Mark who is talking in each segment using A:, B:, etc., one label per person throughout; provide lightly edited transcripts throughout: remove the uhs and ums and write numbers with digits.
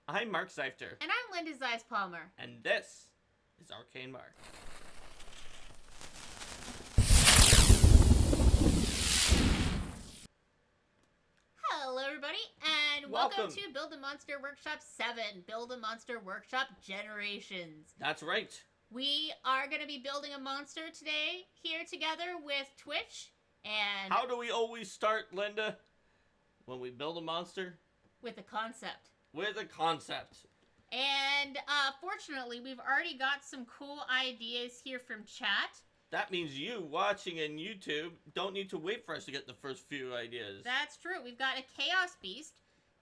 A: I'm Mark Seifter.
B: And I'm Linda Zeiss Palmer.
A: And this is Arcane Mark.
B: Hello, everybody, and welcome to Build a Monster Workshop 7, Build a Monster Workshop Generations.
A: That's right.
B: We are going to be building a monster today here together with Twitch. And
A: how do we always start, Linda? When we build a monster?
B: With a concept.
A: With a concept.
B: And fortunately, we've already got some cool ideas here from chat.
A: That means you watching in YouTube don't need to wait for us to get the first few ideas.
B: That's true. We've got a Chaos Beast,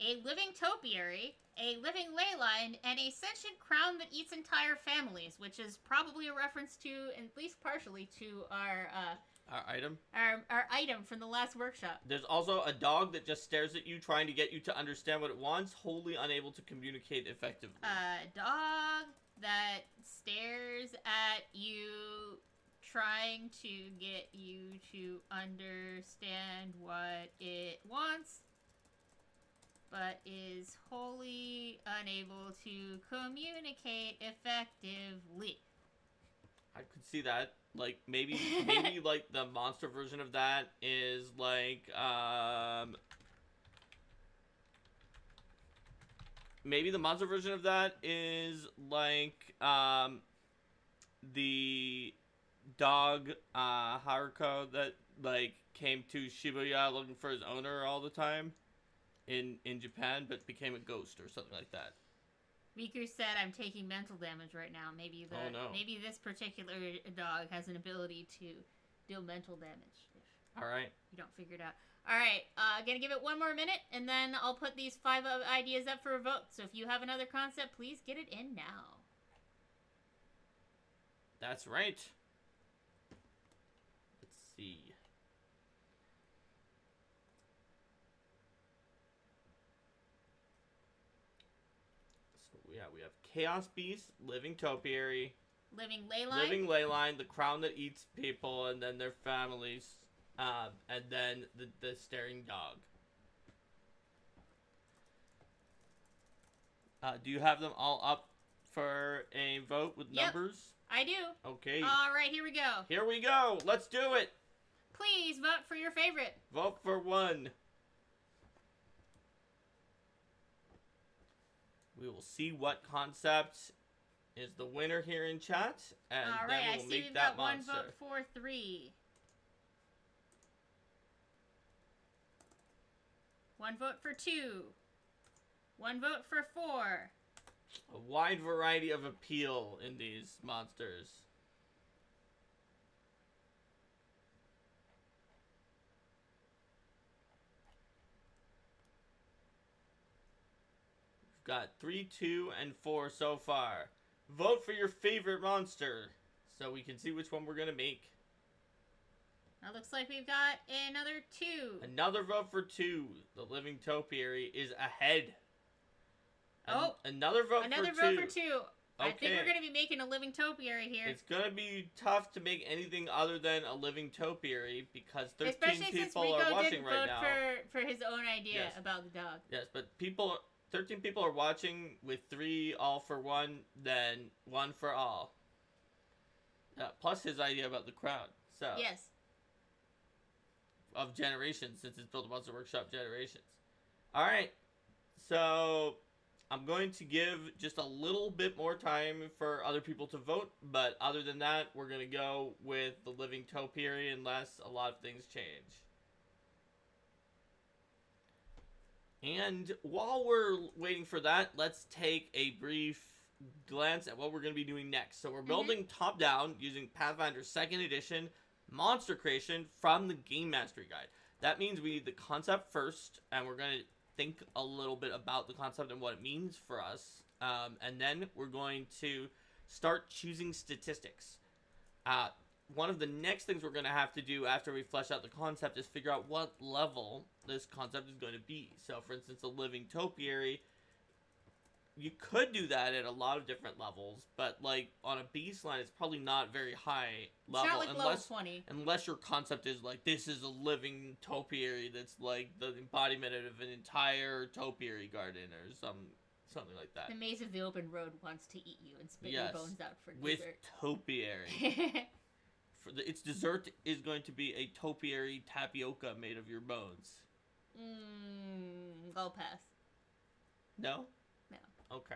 B: a Living Topiary, a Living Leyline, and a Sentient Crown that eats entire families, which is probably a reference to, at least partially, to our
A: item?
B: Our item from the last workshop.
A: There's also a dog that just stares at you, trying to get you to understand what it wants, wholly unable to communicate effectively.
B: A dog that stares at you, trying to get you to understand what it wants, but is wholly unable to communicate effectively.
A: I could see that. Like, maybe like, the monster version of that is, like, maybe the monster version of that is, like, the dog, Haruko that, like, came to Shibuya looking for his owner all the time in Japan, but became a ghost or something like that.
B: Riku said, "I'm taking mental damage right now. Maybe maybe this particular dog has an ability to deal mental damage.
A: All right.
B: You don't figure it out. All right, gonna give it one more minute, and then I'll put these 5 ideas up for a vote. So if you have another concept, please get it in now."
A: That's right. Let's see. Yeah, we have Chaos Beast, Living Topiary,
B: Living
A: Leyline, the crown that eats people and then their families, and then the staring dog. Do you have them all up for a vote with numbers?
B: I do.
A: Okay.
B: All right, here we go.
A: Here we go. Let's do it.
B: Please vote for your favorite.
A: Vote for one. We will see what concept is the winner here in chat, and
B: all right,
A: then we'll
B: I see
A: make
B: we've
A: that
B: got
A: monster.
B: One vote for 3. One vote for 2. One vote for 4.
A: A wide variety of appeal in these monsters. Got 3, 2, and 4 so far. Vote for your favorite monster so we can see which one we're going to make.
B: It looks like we've got another 2.
A: Another vote for 2. The Living Topiary is ahead. Another vote for 2.
B: For 2. Okay. I think we're going to be making a Living Topiary here.
A: It's going to be tough to make anything other than a Living Topiary because 13
B: especially
A: people
B: since Rico
A: are watching
B: didn't
A: right
B: vote
A: now.
B: For his own idea about the dog.
A: Yes, but 13 people are watching with 3 all for 1, then 1 for all. Plus his idea about the crowd. So
B: yes.
A: Of Generations, since it's Build a Monster Workshop Generations. Alright, so I'm going to give just a little bit more time for other people to vote, but other than that, we're going to go with the Living Topiary unless a lot of things change. And while we're waiting for that, let's take a brief glance at what we're going to be doing next. So we're building top-down using Pathfinder 2nd Edition monster creation from the Game Mastery Guide. That means we need the concept first, and we're going to think a little bit about the concept and what it means for us. And then we're going to start choosing statistics. One of the next things we're going to have to do after we flesh out the concept is figure out what level this concept is going to be. So, for instance, a Living Topiary, you could do that at a lot of different levels, but, like, on a beast line, it's probably not very high level.
B: It's not like level 20.
A: Unless your concept is, like, this is a Living Topiary that's, like, the embodiment of an entire topiary garden or some something like that.
B: The Maze of the Open Road wants to eat you and spit
A: Yes,
B: your bones out for
A: with
B: dessert.
A: topiary. Its dessert is going to be a topiary tapioca made of your bones.
B: I'll pass.
A: No?
B: No.
A: Okay.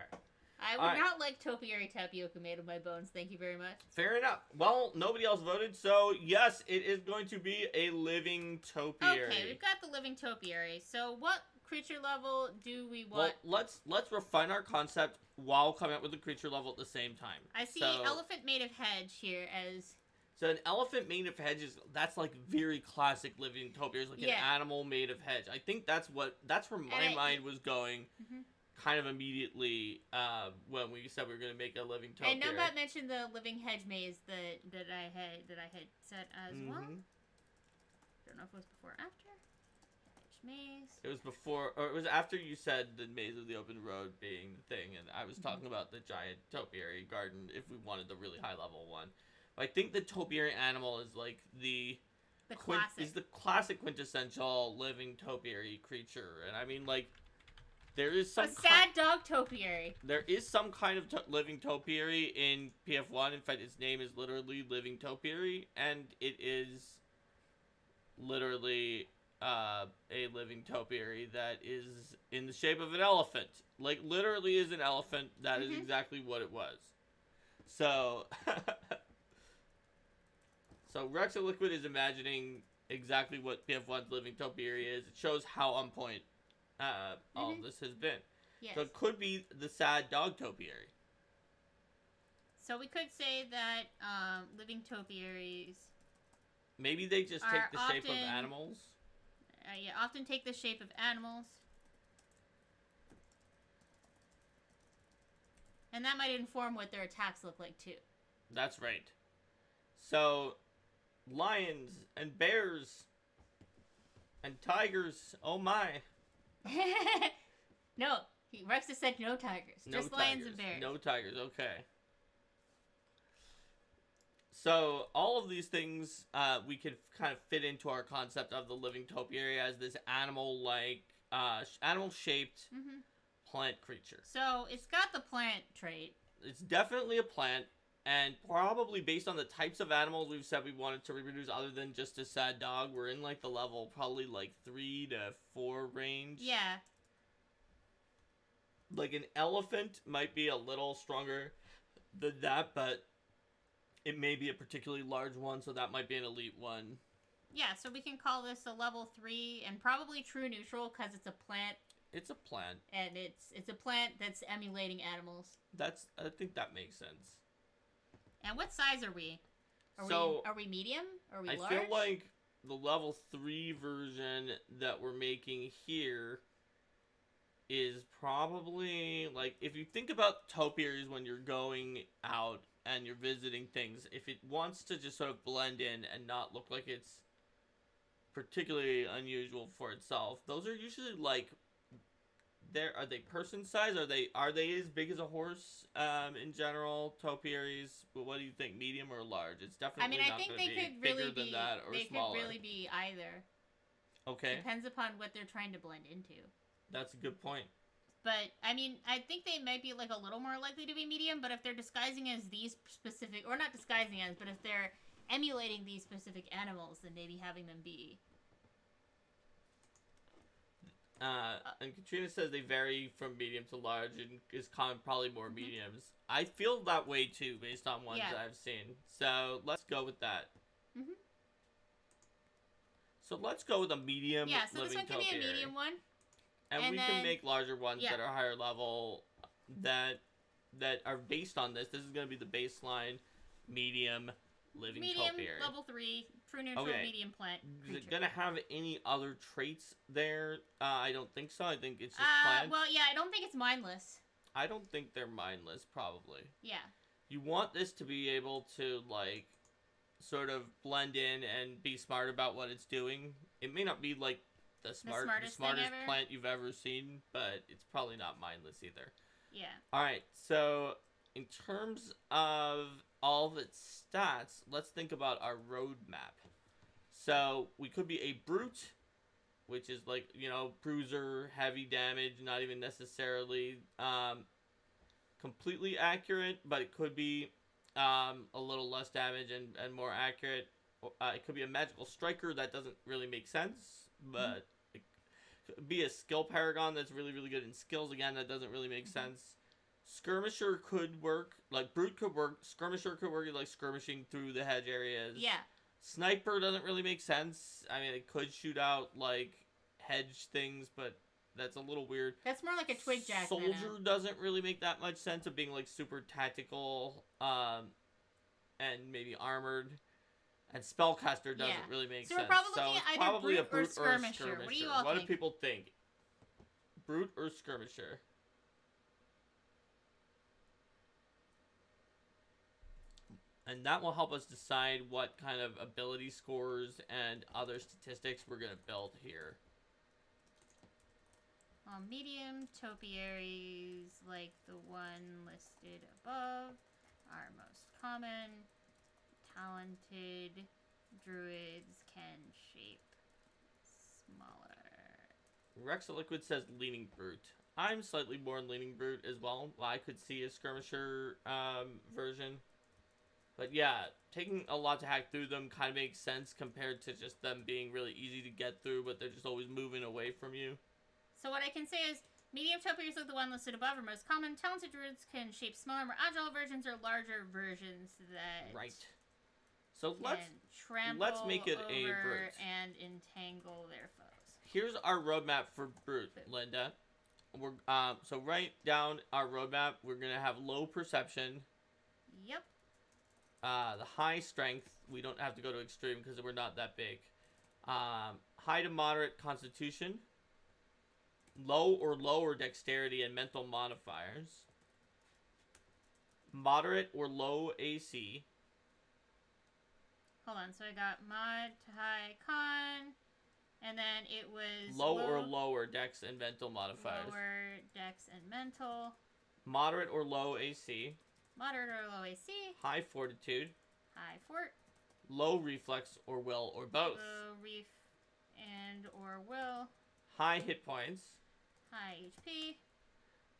B: I would not like topiary tapioca made of my bones, thank you very much.
A: Fair enough. Well, nobody else voted, so yes, it is going to be a living topiary.
B: Okay, we've got the living topiary. So what creature level do we want?
A: Well, let's refine our concept while coming up with the creature level at the same time.
B: I see elephant made of hedge here as...
A: So an elephant made of hedge that's like very classic living topiaries, like an animal made of hedge. I think that's where my mind was going. Kind of immediately when we said we were going to make a living topiary.
B: And Numbat mentioned the living hedge maze that I had set as well. Don't know if it was before or after. Hedge maze.
A: It was before, or it was after you said the Maze of the Open Road being the thing, and I was talking about the giant topiary garden if we wanted the really high level one. But I think the topiary animal is like the classic quintessential living topiary creature, and I mean like. There is some
B: sad dog topiary.
A: There is some kind of living topiary in PF1. In fact, its name is literally Living Topiary, and it is literally a living topiary that is in the shape of an elephant. Like, literally is an elephant. That is exactly what it was. So, so Rexa Liquid is imagining exactly what PF1's Living Topiary is. It shows how on point all this has been.
B: Yes.
A: So it could be the sad dog topiary.
B: So we could say that living topiaries...
A: Maybe they just take the shape of animals?
B: Often take the shape of animals. And that might inform what their attacks look like, too.
A: That's right. So, lions and bears and tigers, oh my...
B: No, Rex has said no tigers. Just lions and bears.
A: No tigers, okay. So, all of these things we could kind of fit into our concept of the living topiary as this animal-like, animal-shaped plant creature.
B: So, it's got the plant trait.
A: It's definitely a plant, and probably based on the types of animals we've said we wanted to reproduce other than just a sad dog, we're in like the level probably like 3 to 4 range.
B: Yeah.
A: Like an elephant might be a little stronger than that, but it may be a particularly large one, so that might be an elite one.
B: Yeah, so we can call this a level 3 and probably true neutral because it's a plant.
A: It's a plant.
B: And it's a plant that's emulating animals.
A: I think that makes sense.
B: And what size are we? Are we medium? Are we large?
A: I feel like the level 3 version that we're making here is probably, like, if you think about topiaries when you're going out and you're visiting things, if it wants to just sort of blend in and not look like it's particularly unusual for itself, those are usually, like, are they person size? Are they as big as a horse in general? Topiaries, but what do you think? Medium or large? It's definitely not going to be bigger than that or smaller.
B: They could really be either.
A: Okay.
B: Depends upon what they're trying to blend into.
A: That's a good point.
B: But I mean, I think they might be like a little more likely to be medium. But if they're disguising as these specific, or not disguising as, but if they're emulating these specific animals, then maybe having them be.
A: And Katrina says they vary from medium to large and is common probably more mediums. I feel that way too based on ones I've seen. So let's go with that. So let's go with a medium.
B: Yeah, so this one can be a medium one.
A: And we can make larger ones that are higher level that are based on this. This is going to be the baseline medium living topiary.
B: Medium, level 3, true neutral, medium plant creature.
A: Is it going to have any other traits there? I don't think so. I think it's just plants.
B: Well, yeah, I don't think it's mindless.
A: I don't think they're mindless, probably.
B: Yeah.
A: You want this to be able to, like, sort of blend in and be smart about what it's doing. It may not be, like, the smartest plant you've ever seen, but it's probably not mindless either.
B: Yeah.
A: Alright, so in terms of all of its stats, let's think about our roadmap. So we could be a brute, which is like, bruiser, heavy damage, not even necessarily completely accurate, but it could be a little less damage and more accurate. It could be a magical striker that doesn't really make sense, but it could be a skill paragon that's really, really good in skills. Again, that doesn't really make sense. Skirmisher could work, like Brute could work. Skirmisher could work like skirmishing through the hedge areas.
B: Yeah.
A: Sniper doesn't really make sense. I mean, it could shoot out like hedge things, but that's a little weird.
B: That's more like a twig jack.
A: Soldier doesn't really make that much sense of being like super tactical, and maybe armored. And spellcaster doesn't really make sense.
B: So we're probably
A: so
B: looking
A: it's
B: at either
A: probably
B: Brute
A: a brute
B: or skirmisher. What do you all
A: What
B: think?
A: do people think? Brute or skirmisher? And that will help us decide what kind of ability scores and other statistics we're going to build here.
B: Medium topiaries, like the one listed above, are most common. Talented druids can shape smaller.
A: Rexa Liquid says leaning brute. I'm slightly more leaning brute as well. I could see a skirmisher version. But yeah, taking a lot to hack through them kind of makes sense compared to just them being really easy to get through, but they're just always moving away from you.
B: So what I can say is, medium topiaries like the one listed above are most common. Talented druids can shape smaller, more agile versions or larger versions that
A: So let's make it a brute
B: and entangle their foes.
A: Here's our roadmap for brute, Linda. We're so right down our roadmap, we're gonna have low perception.
B: Yep.
A: The high strength, we don't have to go to extreme because we're not that big. High to moderate constitution. Low or lower dexterity and mental modifiers. Moderate or low AC.
B: Hold on, so I got mod to high con, and then it was
A: low or lower dex and mental modifiers.
B: Lower dex and mental.
A: Moderate or low AC.
B: Moderate or low AC.
A: High fortitude.
B: High fort.
A: Low reflex or will or both.
B: Low ref and or will.
A: High hit points.
B: High HP.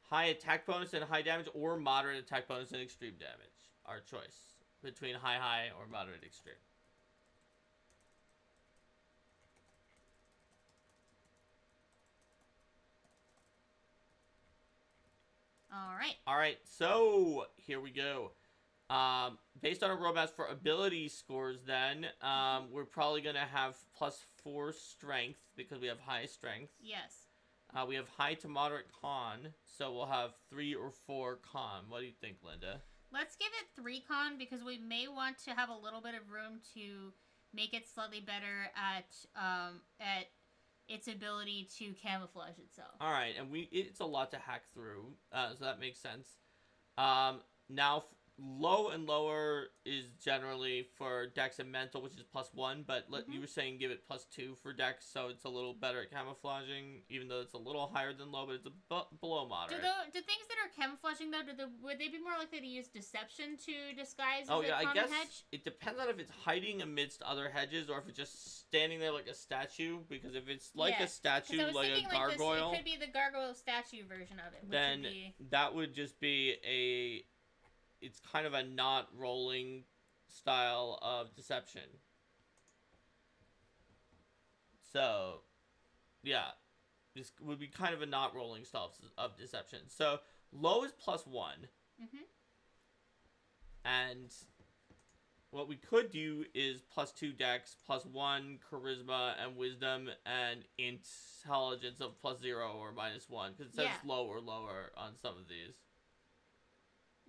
A: High attack bonus and high damage, or moderate attack bonus and extreme damage. Our choice between high or moderate extreme. All right, so here we go. Based on our roadmaps for ability scores, then we're probably gonna have +4 strength because we have high strength.
B: Yes.
A: We have high to moderate con, so we'll have 3 or 4 con. What do you think, Linda?
B: Let's give it 3 con because we may want to have a little bit of room to make it slightly better at its ability to camouflage itself.
A: All right, and it's a lot to hack through, so that makes sense. Now, low and lower is generally for dex and mental, which is +1, but you were saying give it +2 for dex, so it's a little better at camouflaging, even though it's a little higher than low, but it's below moderate.
B: Do things that are camouflaging, though, would they be more likely to use deception to disguise
A: I guess
B: hedge?
A: It depends on if it's hiding amidst other hedges or if it's just standing there like a statue, because if it's like a statue, like a gargoyle...
B: It could be the gargoyle statue version of it.
A: Then that would just be it's kind of a not rolling style of deception. So, yeah. This would be kind of a not rolling style of deception. So, low is +1. And what we could do is +2 dex, +1 charisma and wisdom, and intelligence of +0 or -1. Because it says low or lower on some of these.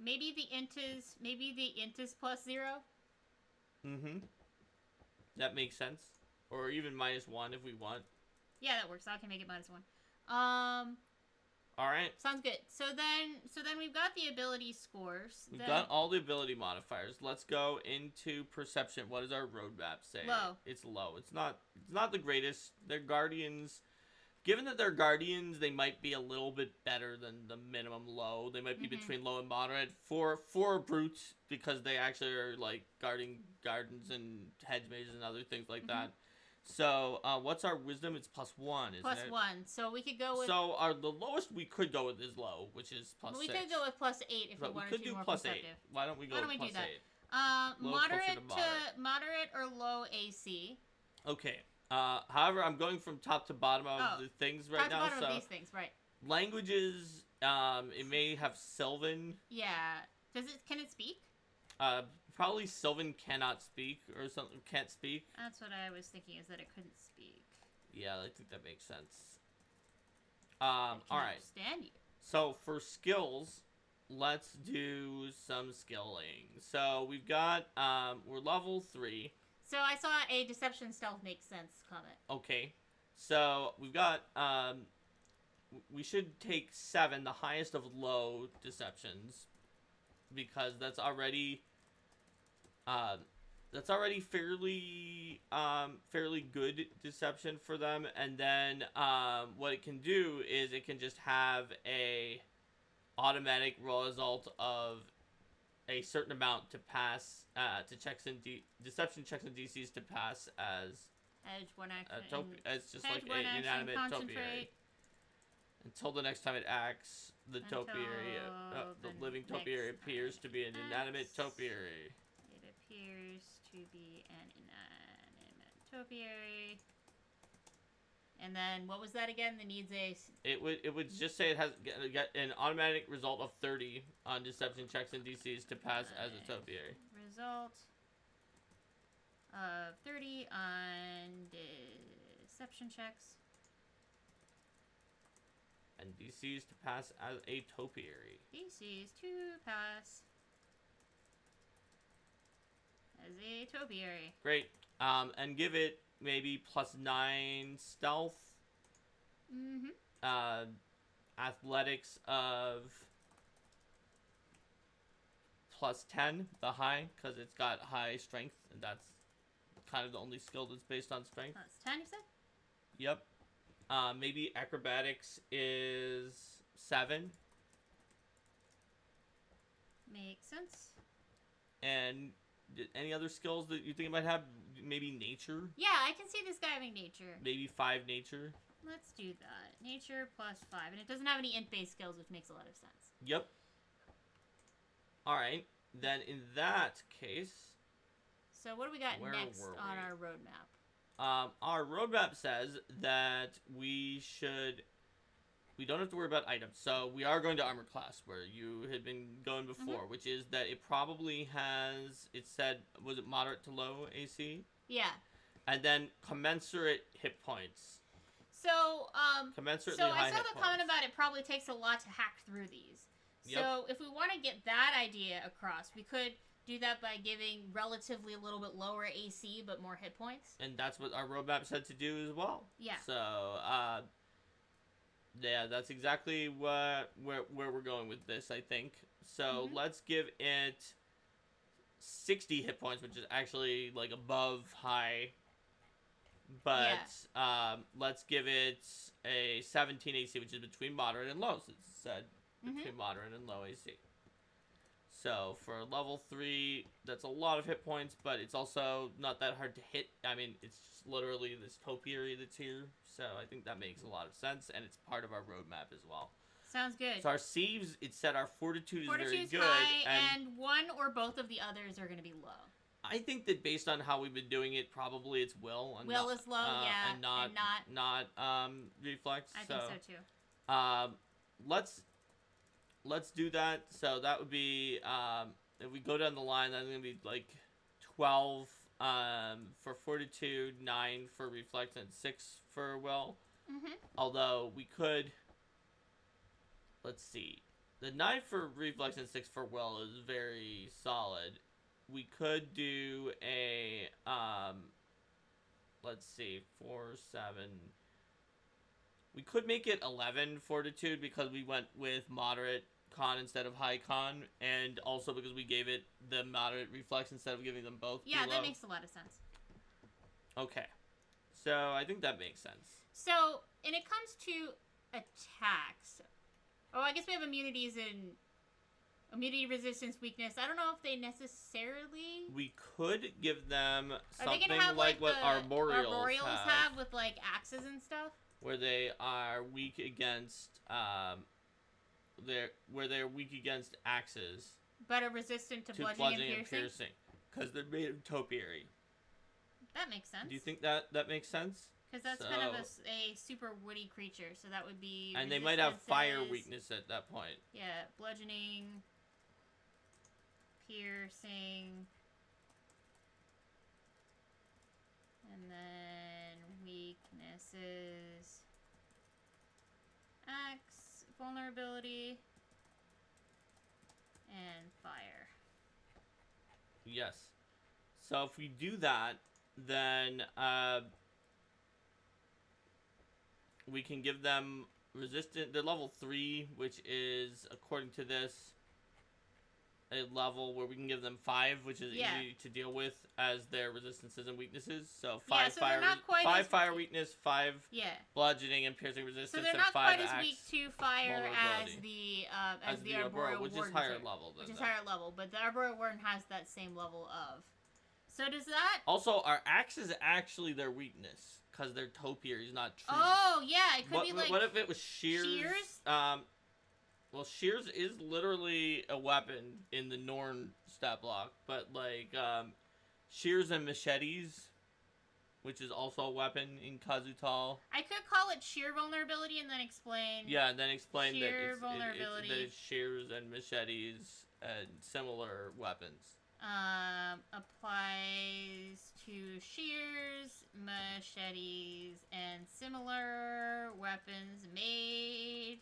B: Maybe the int is +0.
A: That makes sense. Or even -1 if we want.
B: Yeah, that works. I can make it -1.
A: All right.
B: Sounds good. So then we've got the ability scores.
A: We've got all the ability modifiers. Let's go into perception. What does our roadmap say?
B: Low.
A: It's low. It's not the greatest. They're guardians. Given that they're guardians, they might be a little bit better than the minimum low. They might be between low and moderate for brutes, because they actually are like guarding gardens and hedge mazes and other things like that. So, what's our wisdom? It's +1, isn't
B: Plus
A: it?
B: 1. So we could go with.
A: So, the lowest we could go with is low, which is +6.
B: We could go with +8 if
A: But
B: we wanted
A: could
B: to be
A: do
B: more
A: +8.
B: perceptive.
A: Why don't we go
B: Why don't
A: with
B: we do that?
A: +8? Low closer
B: Moderate
A: to
B: to moderate or low AC.
A: Okay. However, I'm going from top to bottom of the things right now.
B: Top to bottom
A: So
B: of these things, right?
A: languages, it may have Sylvan.
B: Yeah. Can it speak?
A: Probably Sylvan cannot speak or something. Can't speak.
B: That's what I was thinking. Is that it couldn't speak.
A: Yeah, I think that makes sense.
B: It
A: All
B: can
A: right.
B: understand you.
A: So for skills, let's do some skilling. So we've got we're level 3.
B: So I saw a deception stealth makes sense comment.
A: Okay. So we've got we should take 7, the highest of low deceptions, because that's already fairly good deception for them. And then what it can do is it can just have a automatic result of a certain amount to pass to deception checks and DCs to pass as
B: Edge one action.
A: it's just
B: Edge
A: like
B: one
A: an
B: action,
A: inanimate topiary.
B: concentrate.
A: Until the next time it acts, the topiary, the living topiary appears to be an inanimate topiary.
B: It appears to be an inanimate topiary. And then what was that again? The needs a.
A: It would just say it has get an automatic result of 30 on deception checks and DCs to pass as a topiary.
B: Result of 30 on deception checks.
A: And DCs to pass as a topiary.
B: DCs to pass as a topiary.
A: Great. And give it maybe +9 stealth.
B: Mm-hmm.
A: Athletics of +10, the high, because it's got high strength, and that's kind of the only skill that's based on strength.
B: That's 10, you said?
A: Yep. Maybe acrobatics is 7.
B: Makes sense.
A: And any other skills that you think it might have? Maybe nature?
B: Yeah, I can see this guy having nature.
A: Maybe 5 nature?
B: Let's do that. Nature +5. And it doesn't have any int-based skills, which makes a lot of sense.
A: Yep. Alright. Then in that case...
B: So what do we got
A: Where
B: next
A: were
B: on
A: we?
B: our roadmap?
A: Our roadmap says that we don't have to worry about items. So we are going to armor class, where you had been going before, which is that it probably has, it said, was it moderate to low AC?
B: Yeah.
A: And then commensurate hit points.
B: So,
A: Commensurately
B: so
A: high
B: I saw
A: hit
B: the
A: points.
B: comment about it probably takes a lot to hack through these.
A: Yep.
B: So if we want to get that idea across, we could do that by giving relatively a little bit lower AC but more hit points.
A: And that's what our roadmap said to do as well.
B: Yeah.
A: So, yeah, that's exactly where we're going with this, I think. So let's give it 60 hit points, which is actually like above high. But let's give it a 17 AC, which is between moderate and low. So it's said between moderate and low AC. So for level 3, that's a lot of hit points, but it's also not that hard to hit. I mean, it's just literally this topiary that's here. So I think that makes a lot of sense, and it's part of our roadmap as well.
B: Sounds good.
A: So our Sieves, it said our Fortitude is very good.
B: High, and one or both of the others are going to be low.
A: I think that based on how we've been doing it, probably it's will. And
B: will
A: not,
B: is low, yeah,
A: and not reflex.
B: I think so too.
A: Let's do that. So that would be if we go down the line, that's gonna be like 12 for Fortitude, 9 for reflex, and 6 for will. Although we could, let's see, the 9 for reflex and 6 for will is very solid. We could do a, let's see, 4, 7. We could make it 11 Fortitude because we went with moderate con instead of high con, and also because we gave it the moderate reflex instead of giving them both.
B: Yeah, that makes a lot of sense.
A: Okay. So I think that makes sense.
B: So, and it comes to attacks. Oh, I guess we have immunities in... Immunity, resistance, weakness. I don't know if they necessarily...
A: We could give them
B: Are they
A: something
B: gonna have,
A: like what
B: the
A: arboreals
B: have with, like, axes and stuff?
A: where they are weak against where they're weak against axes.
B: But are resistant to bludgeoning and piercing?
A: Because they're made of topiary.
B: That makes sense.
A: Do you think that makes sense?
B: Because that's kind of a super woody creature, so that would be...
A: And they might have fire weakness at that point.
B: Yeah, bludgeoning, piercing, and then weaknesses, axe, vulnerability, and fire.
A: Yes. So if we do that, then we can give them resistant. They're level 3, which is, according to this, a level where we can give them 5, which is easy to deal with as their resistances and weaknesses. So 5 fire weakness, 5 bludgeoning and piercing resistance,
B: so they're not
A: and 5
B: quite as weak to fire as the Arboreal
A: which
B: Wardens
A: is higher level.
B: Which is higher level, but the Arboreal Warden has that same level of. So does that...
A: Also, our axe is actually their weakness. Because they're topiaries, not trees.
B: Oh, yeah, it could be like...
A: What if it was shears?
B: Shears?
A: Well, shears is literally a weapon in the Norn stat block. But, like, shears and machetes, which is also a weapon in Kazutal.
B: I could call it sheer vulnerability and then explain...
A: Yeah, and then explain that
B: vulnerability.
A: That it's shears and machetes and similar weapons.
B: Applies to shears, machetes, and similar weapons made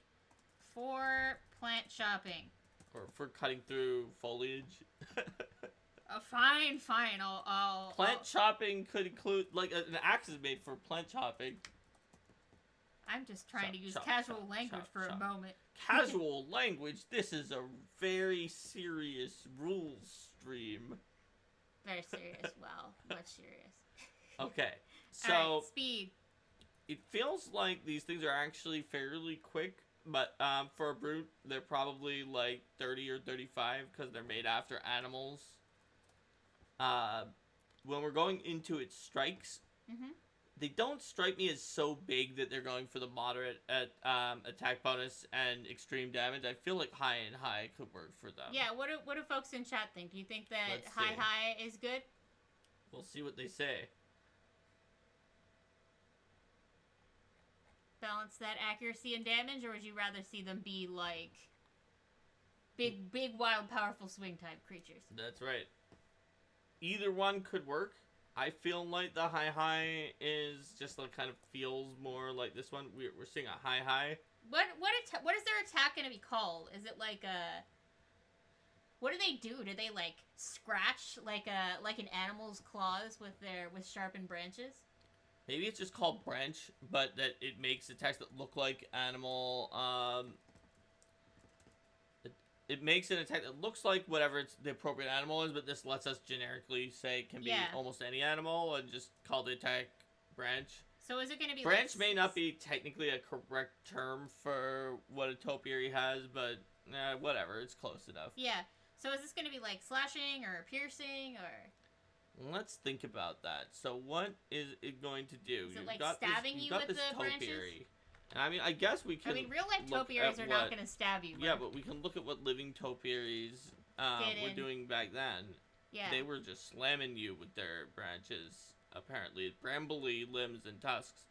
B: for plant chopping.
A: Or for cutting through foliage.
B: Fine. I'll
A: Plant chopping could include, like, an axe is made for plant chopping.
B: I'm just trying to use casual language for a moment.
A: Casual language? This is a very serious rules stream.
B: Very serious. Well, much serious.
A: Okay, so...
B: Alright, speed.
A: It feels like these things are actually fairly quick, but for a brute, they're probably like 30 or 35 because they're made after animals. When we're going into its strikes... They don't strike me as so big that they're going for the moderate attack bonus and extreme damage. I feel like high and high could work for them.
B: Yeah, what do folks in chat think? Do you think that high is good?
A: We'll see what they say.
B: Balance that accuracy and damage, or would you rather see them be like big, wild, powerful swing type creatures?
A: That's right. Either one could work. I feel like the high is just like kind of feels more like this one. We're seeing a high.
B: What is their attack gonna be called? Is it like a... What do they do? Do they like scratch like an animal's claws with sharpened branches?
A: Maybe it's just called branch, but that it makes attacks that look like animal. It makes an attack that looks like whatever the appropriate animal is, but this lets us generically say it can be almost any animal and just call the attack branch.
B: So is it going to be
A: branch may not be technically a correct term for what a topiary has, but whatever, it's close enough.
B: Yeah. So is this going to be like slashing or piercing or?
A: Let's think about that. So what is it going to do?
B: Is it like stabbing you with the branches?
A: I mean, I guess we can.
B: I mean, real life topiaries are not going to stab you.
A: Yeah, but we can look at what living topiaries were doing back then.
B: Yeah.
A: They were just slamming you with their branches, apparently. Brambly limbs and tusks.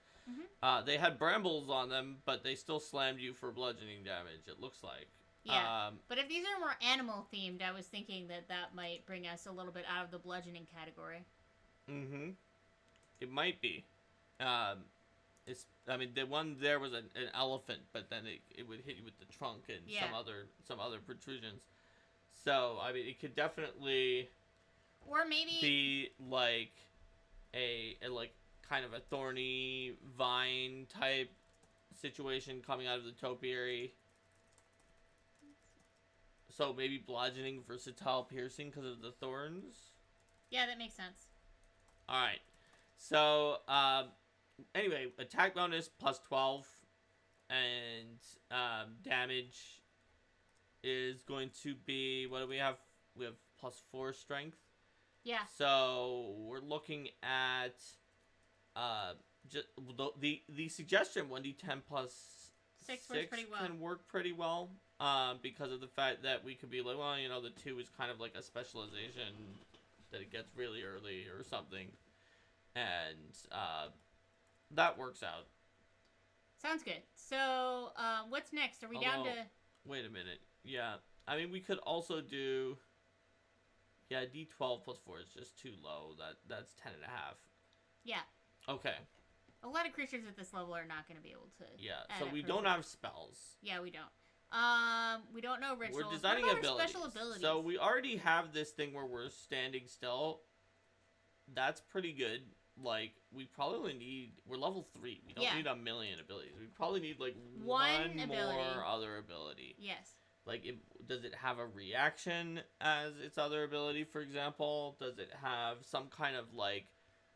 A: They had brambles on them, but they still slammed you for bludgeoning damage, it looks like.
B: Yeah, but if these are more animal themed, I was thinking that might bring us a little bit out of the bludgeoning category.
A: It might be. I mean, the one there was an elephant, but then it would hit you with the trunk and some other protrusions. So I mean, it could definitely,
B: or maybe
A: be like a like kind of a thorny vine type situation coming out of the topiary. So maybe bludgeoning versatile piercing because of the thorns.
B: Yeah, that makes sense.
A: All right, so anyway, attack bonus plus 12, and damage is going to be, what do we have? We have +4 strength.
B: Yeah.
A: So we're looking at just the suggestion 1d10 plus
B: 6 works pretty well.
A: can work pretty well. Because of the fact that we could be like, well, you know, the 2 is kind of like a specialization that it gets really early or something, and that works out.
B: Sounds good. So, what's next? Are we down to...
A: Wait a minute. Yeah. I mean, we could also do... Yeah, D12 plus 4 is just too low. That's 10.5.
B: Yeah.
A: Okay.
B: A lot of creatures at this level are not going to be able to...
A: Yeah, so we don't have spells.
B: Yeah, we don't. We don't know rituals.
A: We're designing
B: what about our
A: abilities.
B: special abilities.
A: So we already have this thing where we're standing still. That's pretty good. Like, we probably need... We're level 3. We don't need a million abilities. We probably need, like, one more other ability.
B: Yes.
A: Like, does it have a reaction as its other ability, for example? Does it have some kind of, like,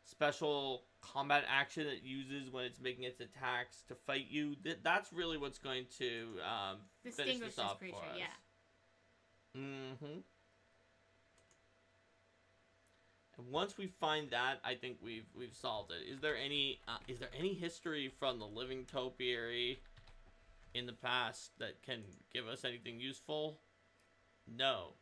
A: special combat action it uses when it's making its attacks to fight you? That's really what's going to finish this off for us.
B: Yeah.
A: Mm-hmm. And once we find that, I think we've solved it. Is there any history from the living topiary in the past that can give us anything useful? No,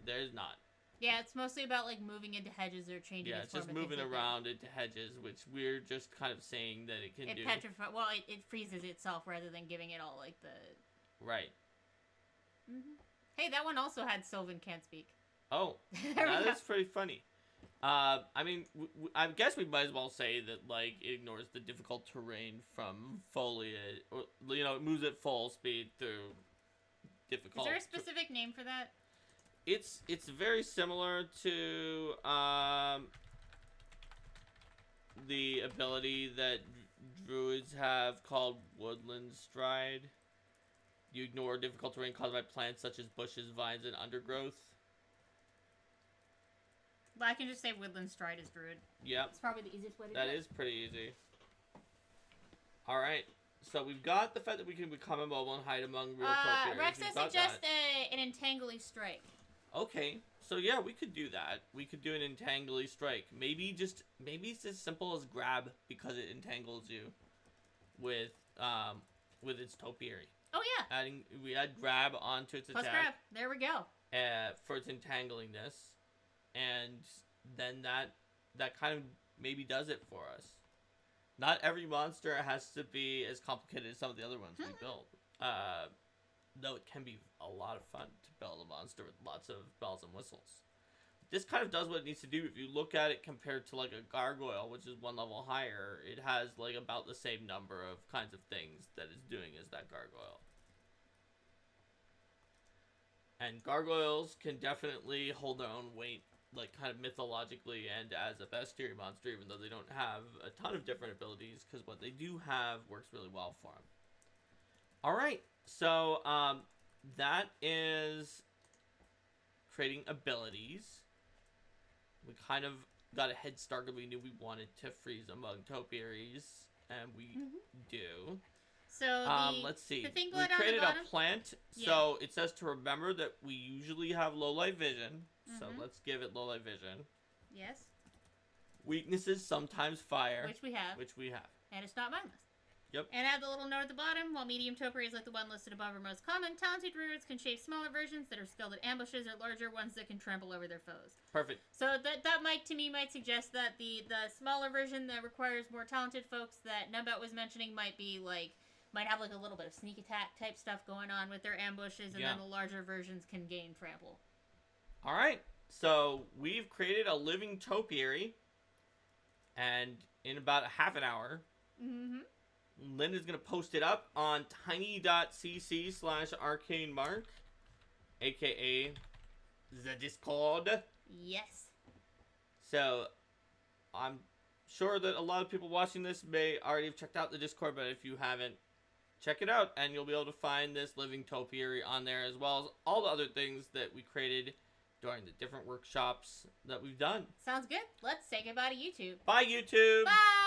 A: there's not.
B: Yeah, it's mostly about like moving into hedges or changing.
A: Yeah, it's just moving around into hedges, which we're just kind of saying that it can do.
B: Well, it freezes itself rather than giving it all like the.
A: Right.
B: Mm-hmm. Hey, that one also had Sylvan can't speak.
A: Oh, that is pretty funny. I mean, I guess we might as well say that, like, it ignores the difficult terrain from foliage, or, you know, it moves at full speed through difficult...
B: Is there a specific name for that?
A: It's very similar to, the ability that druids have called Woodland Stride. You ignore difficult terrain caused by plants such as bushes, vines, and undergrowth.
B: Well, I can just say Woodland Stride is Druid.
A: Yep.
B: It's probably the easiest way to do it.
A: That is pretty easy. Alright, so we've got the fact that we can become immobile and hide among real topiaries.
B: Rex says suggest an Entangly Strike.
A: Okay, so yeah, we could do that. We could do an Entangly Strike. Maybe it's as simple as grab, because it entangles you with its topiary.
B: Oh yeah.
A: We add grab onto its attack.
B: Plus grab. There we go.
A: For its entanglingness. And then that kind of maybe does it for us. Not every monster has to be as complicated as some of the other ones we build. Though it can be a lot of fun to build a monster with lots of bells and whistles. This kind of does what it needs to do. If you look at it compared to like a gargoyle, which is one level higher, it has like about the same number of kinds of things that it's doing as that gargoyle. And gargoyles can definitely hold their own weight, like kind of mythologically and as a bestiary monster, even though they don't have a ton of different abilities, because what they do have works really well for them. Alright, so that is creating abilities. We kind of got a head start because we knew we wanted to freeze among topiaries, and we do.
B: So
A: let's see.
B: The thing
A: we created a plant,
B: yeah.
A: So it says to remember that we usually have low light vision. So let's give it low light vision.
B: Yes.
A: Weaknesses, sometimes fire.
B: Which we have. And it's not mindless.
A: Yep.
B: And add the little note at the bottom. While medium topiaries like the one listed above are most common, talented druids can shape smaller versions that are skilled at ambushes or larger ones that can trample over their foes.
A: Perfect.
B: So that might suggest that the smaller version that requires more talented folks that Numbot was mentioning might have like a little bit of sneak attack type stuff going on with their ambushes, and then the larger versions can gain trample.
A: Alright, so we've created a living topiary, and in about a half an hour, Linda's going to post it up on tiny.cc/arcanemark, aka the Discord.
B: Yes.
A: So, I'm sure that a lot of people watching this may already have checked out the Discord, but if you haven't, check it out, and you'll be able to find this living topiary on there, as well as all the other things that we created during the different workshops that we've done.
B: Sounds good. Let's say goodbye to YouTube.
A: Bye, YouTube!
B: Bye!